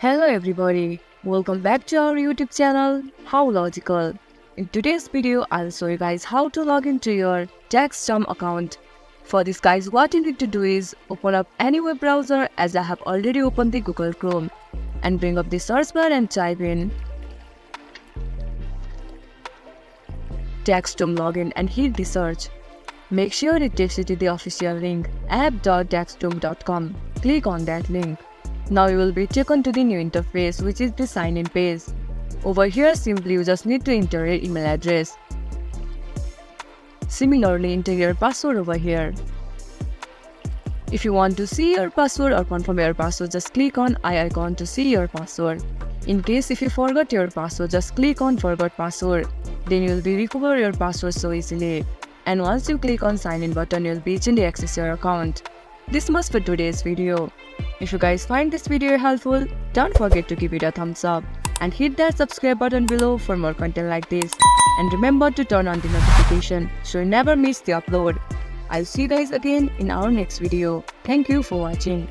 Hello everybody, welcome back to our YouTube channel, How Logical. In today's video, I'll show you guys how to log into your TaxDome account. For this guys, what you need to do is open up any web browser as I have already opened the Google Chrome and bring up the search bar and type in TaxDome login and hit the search. Make sure it takes you to the official link app.taxdome.com. Click on that link. Now you will be taken to the new interface, which is the sign in page. Over here simply you just need to enter your email address. Similarly, enter your password over here. If you want to see your password or confirm your password, just click on I icon to see your password. In case if you forgot your password, just click on forgot password. Then you will be recover your password so easily. And once you click on sign in button, you will be able to access your account. This much for today's video. If you guys find this video helpful, don't forget to give it a thumbs up and hit that subscribe button below for more content like this. And remember to turn on the notification so you never miss the upload. I'll see you guys again in our next video. Thank you for watching.